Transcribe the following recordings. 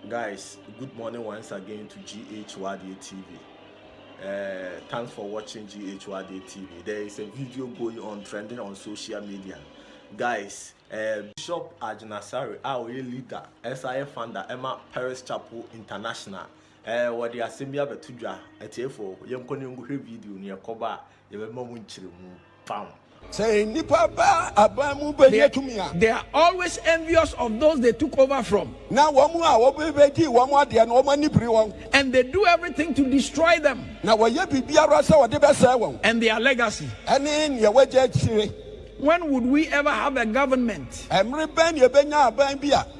Guys, good morning once again to GHYD TV. Thanks for watching GHYD TV. There is a video going on trending on social media. Guys, Bishop Ajinasari, our leader, SIF founder, Emma Paris Chapel International. What the assembly of Tuja at Efo, young Koning video near Koba, you have more pound. They are always envious of those they took over from. And they do everything to destroy them and their legacy. When would we ever have a government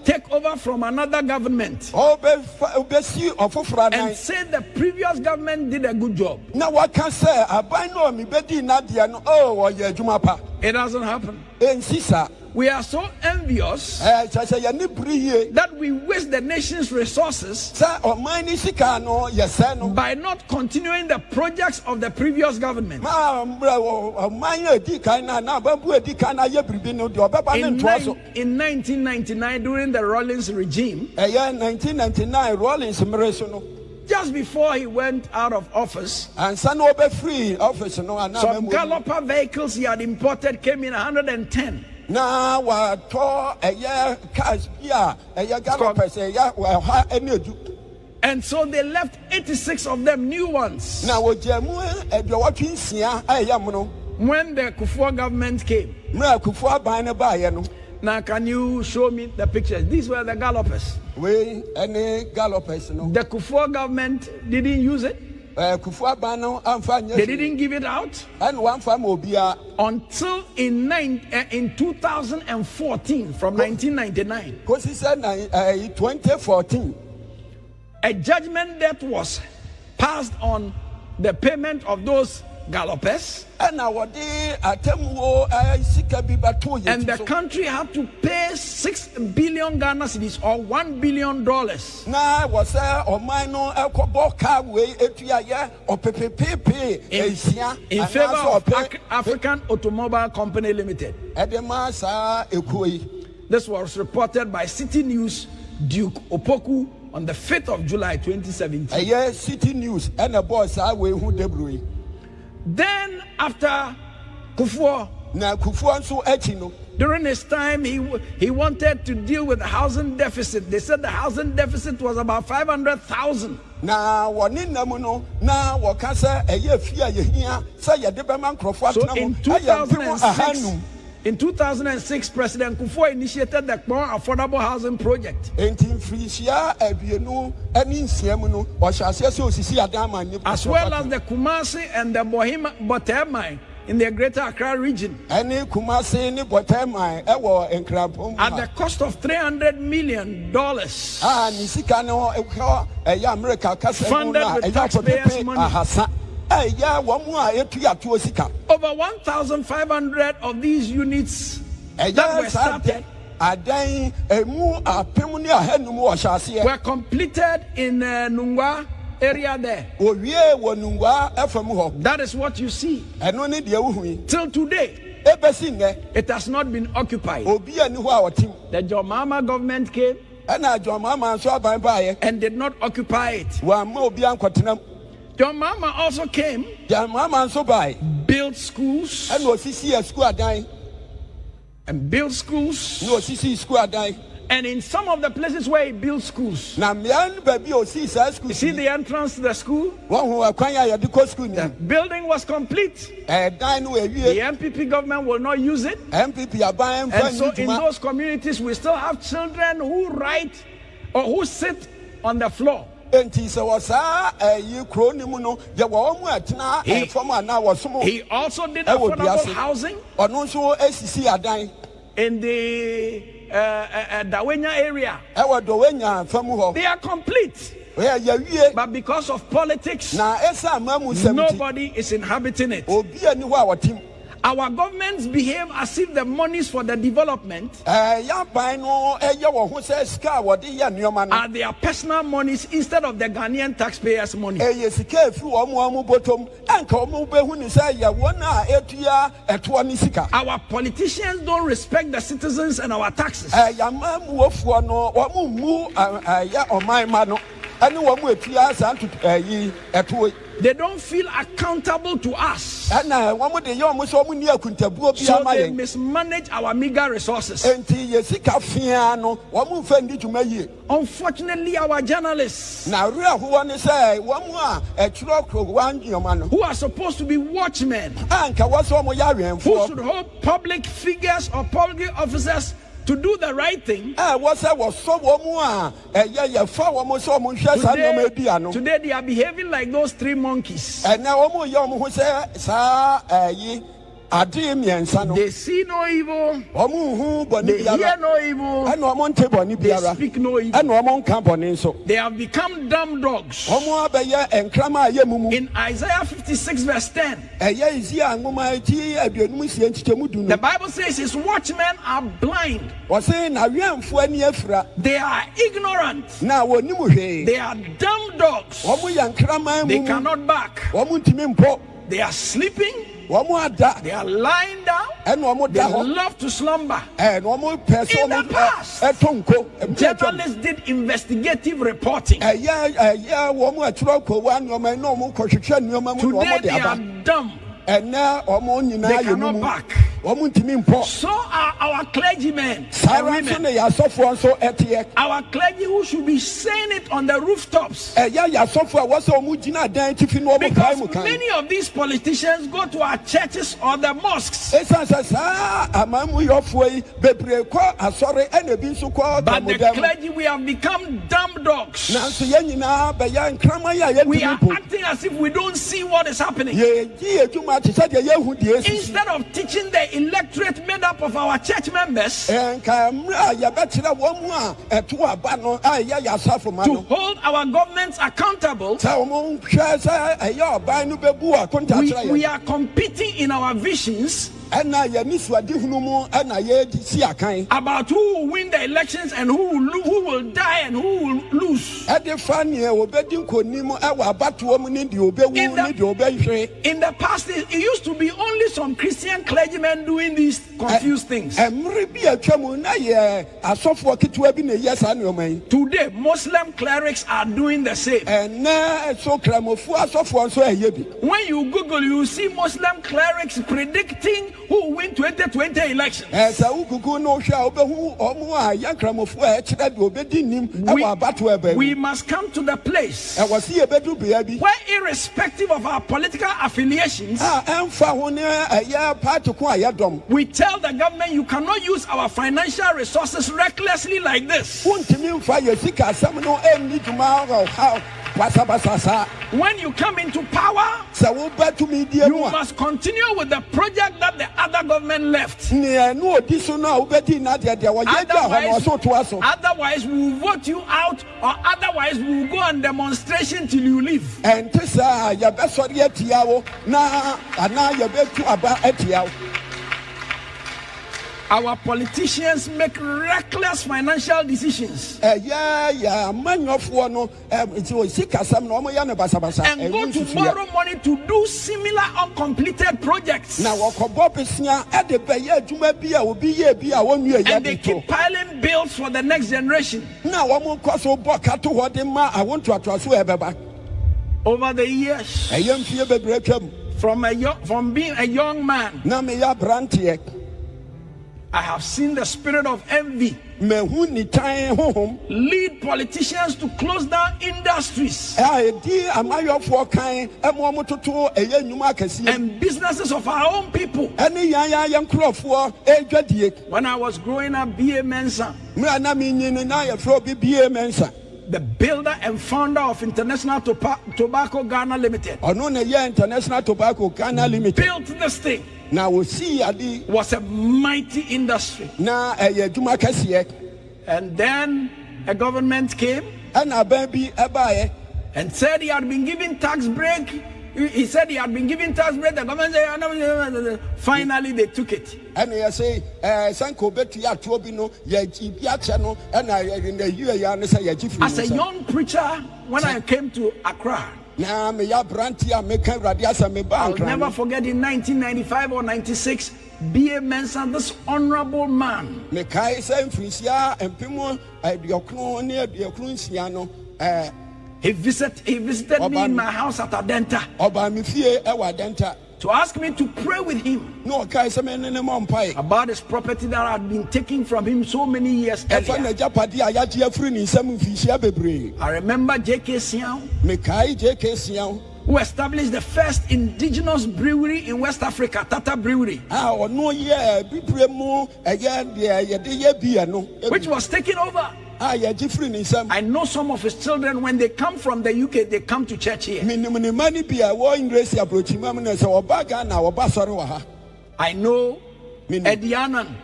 take over from another government and say the previous government did a good job? It doesn't happen. We are so envious that we waste the nation's resources by not continuing the projects of the previous government. In 1999, during the Rawlings regime, just before he went out of office, some galloper vehicles he had imported came in 110. And so they left 86 of them new ones. When the Akuffo government came. Now can you show me the pictures? These were the gallopers. The Akuffo government didn't use it. They didn't give it out until in 2014, from 1999. 2014. A judgment that was passed on the payment of those gallopers, and the country had to pay 6 billion Ghana cedis or $1 billion in favor of African Automobile Company Limited. This was reported by City News Duke Opoku on the 5th of July 2017. City News and a boss Then after Akuffo, during his time, he wanted to deal with the housing deficit. They said the housing deficit was about 500,000. So in 2006, President Akuffo initiated the more affordable housing project, as well as the Kumasi and the Botemai in the Greater Accra region, at the cost of $300 million, funded with taxpayers' money. Over 1,500 of these units that were started were completed in Nungwa area there. That is what you see. Till today, it has not been occupied. The John Mahama government came and did not occupy it. John Mahama also came, built schools, and built schools, and in some of the places where he built schools, you see the entrance to the school, the building was complete. The MPP government will not use it, and so in those communities we still have children who write or who sit on the floor. He also did affordable housing in the Dawenya area. They are complete, but because of politics, nobody is inhabiting it. Our governments behave as if the monies for the development are their personal monies instead of the Ghanaian taxpayers' money. Our politicians don't respect the citizens and our taxes. They don't feel accountable to us. So they mismanage our meager resources. Unfortunately, our journalists, who are supposed to be watchmen, who should hold public figures or public officers to do the right thing, today they are behaving like those three monkeys. They see no evil, they hear no evil, they speak no evil. They have become dumb dogs. In Isaiah 56 verse 10, the Bible says his watchmen are blind. They are ignorant. They are dumb dogs. They cannot bark. They are sleeping. They are lying down. They love to slumber. In the past, journalists did investigative reporting. Today they are dumb. They cannot back. So are our clergymen and women. Our clergy who should be saying it on the rooftops. Because many of these politicians go to our churches or the mosques. But the clergy, we have become dumb dogs. We are acting as if we don't see what is happening. Instead of teaching the electorate made up of our church members to hold our governments accountable, we are competing in our visions about who will win the elections and who will die and who will lose. In the past, it used to be only some Christian clergymen doing these confused things. Today, Muslim clerics are doing the same. When you Google, you see Muslim clerics predicting who will win 2020 elections. We must come to the place where, irrespective of our political affiliations, we tell the government, you cannot use our financial resources recklessly like this. When you come into power, you must continue with the project that the other government left. Otherwise we will vote you out, or otherwise we will go on demonstration till you leave. Our politicians make reckless financial decisions and go to borrow money to do similar uncompleted projects. And they keep piling bills for the next generation. Over the years, from being a young man, I have seen the spirit of envy lead politicians to close down industries and businesses of our own people. When I was growing up, B.A. Mensah, the builder and founder of International Tobacco Ghana Limited, built this thing. Now we see was a mighty industry. And then a government came and said he had been given tax break he said he had been given tax break. The government said, finally they took it. And I say, Sanko Betty Atobino, Yachiano, and I in the year as a young preacher, when I came to Accra, I'll never forget in 1995 or 96, B.A. Mensah, this honorable man. He visited me in my house at Adenta to ask me to pray with him about his property that had been taken from him so many years earlier. I remember J.K. Siao, who established the first indigenous brewery in West Africa, Tata Brewery, which was taken over. I know some of his children, when they come from the UK, they come to church here. I know Edianan,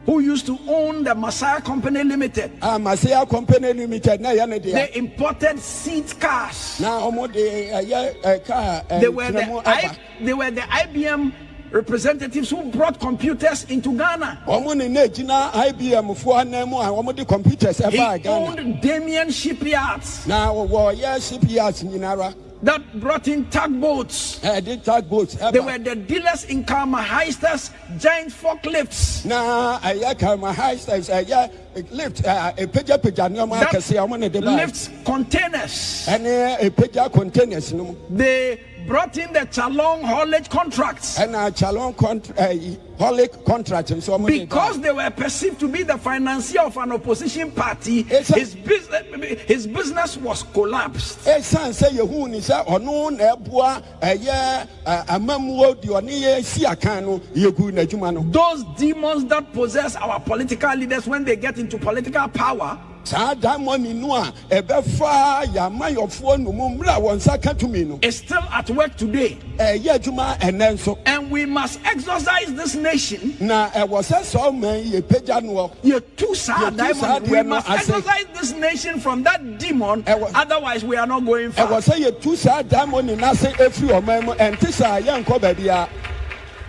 who used to own the Messiah Company Limited. They imported seat cars. They were the IBM representatives who brought computers into Ghana. He owned Damien shipyards that brought in tugboats. They were the dealers in Karma Heisters, giant forklifts. Lifts containers. They brought in the Chalong haulage contracts. Because they were perceived to be the financier of an opposition party, his business was collapsed. Those demons that possess our political leaders, when they get into political power, is still at work today. And we must exorcise this nation. We must exorcise this nation from that demon, otherwise we are not going far.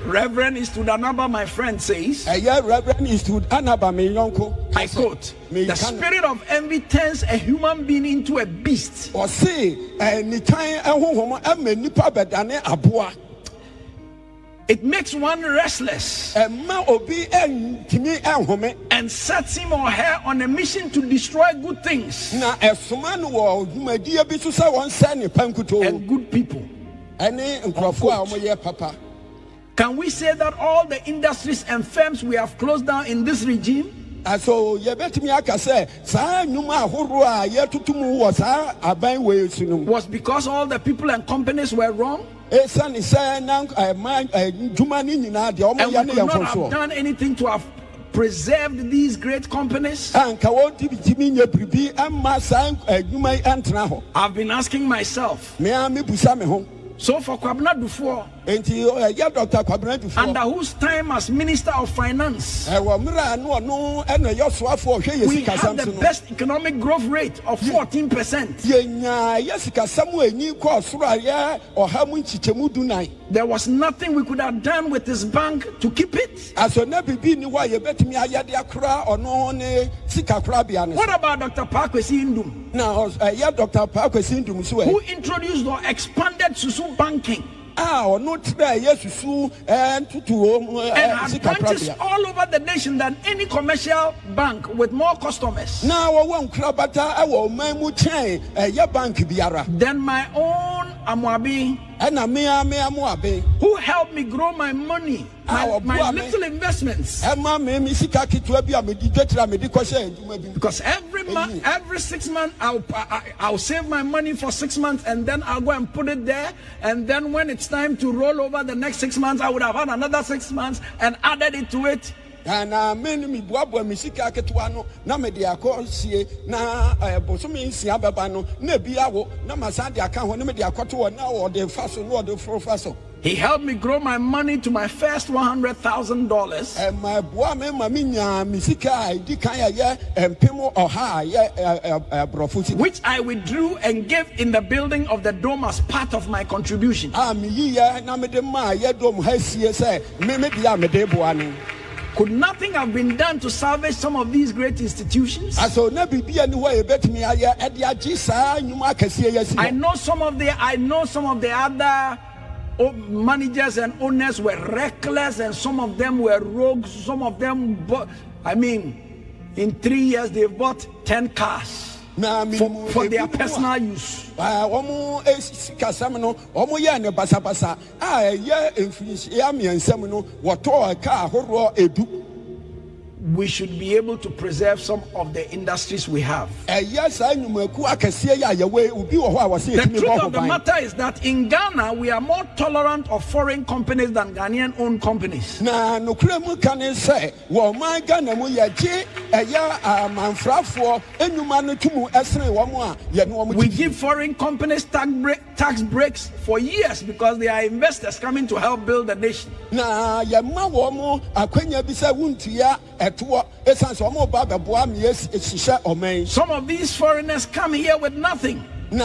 Reverend Eastwood Anaba, my friend, says, I quote, the spirit of envy turns a human being into a beast. It makes one restless and sets him or her on a mission to destroy good things and good people. Can we say that all the industries and firms we have closed down in this regime was because all the people and companies were wrong? And we could not have done anything to have preserved these great companies? I've been asking myself. So for Kwabena Dufo, under whose time as Minister of Finance, we have the best economic growth rate of 14%. There was nothing we could have done with this bank to keep it. What about Dr. Pakwesi Indum, who introduced or expanded Susu banking? And had branches all over the nation than any commercial bank with more customers. Then my own Amwabi, who helped me grow my money, my little investments. Because every 6 months, I'll save my money for 6 months, and then I'll go and put it there. And then when it's time to roll over the next 6 months, I would have had another 6 months and added it to it. And me buabua misika ketwano na me de akosie na bosomi nsia beba no na bia wo na masade aka ho na me de akoto wo na wo de faso no de fro faso He helped me grow my money to my first $100,000, which I withdrew and gave in the building of the dome as part of my contribution. Could nothing have been done to salvage some of these great institutions? I know some of the other managers and owners were reckless, and some of them were rogues. Some of them in 3 years they bought 10 cars for their personal use. We should be able to preserve some of the industries we have. The truth of the matter is that in Ghana, we are more tolerant of foreign companies than Ghanaian-owned companies. We give foreign companies tax breaks for years because they are investors coming to help build the nation. Some of these foreigners come here with nothing. But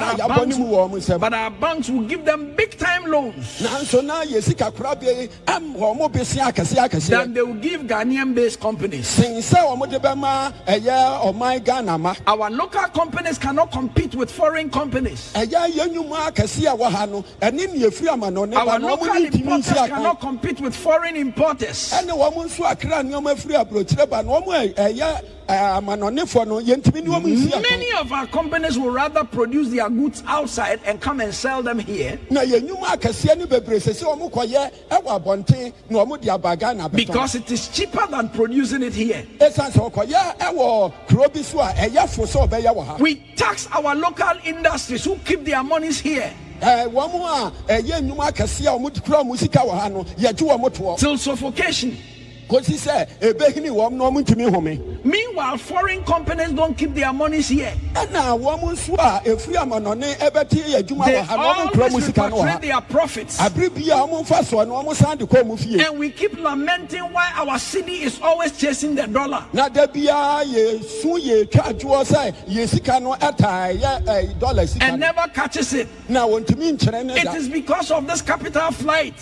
our banks will give them big time loans. Then they will give Ghanaian based companies. Our local companies cannot compete with foreign companies. Our local importers cannot compete with foreign importers. Many of our companies will rather produce their goods outside and come and sell them here because it is cheaper than producing it here. We tax our local industries who keep their monies here till suffocation. Meanwhile, foreign companies don't keep their monies here. They always repatriate their profits. And we keep lamenting why our city is always chasing the dollar. And never catches it. It is because of this capital flight.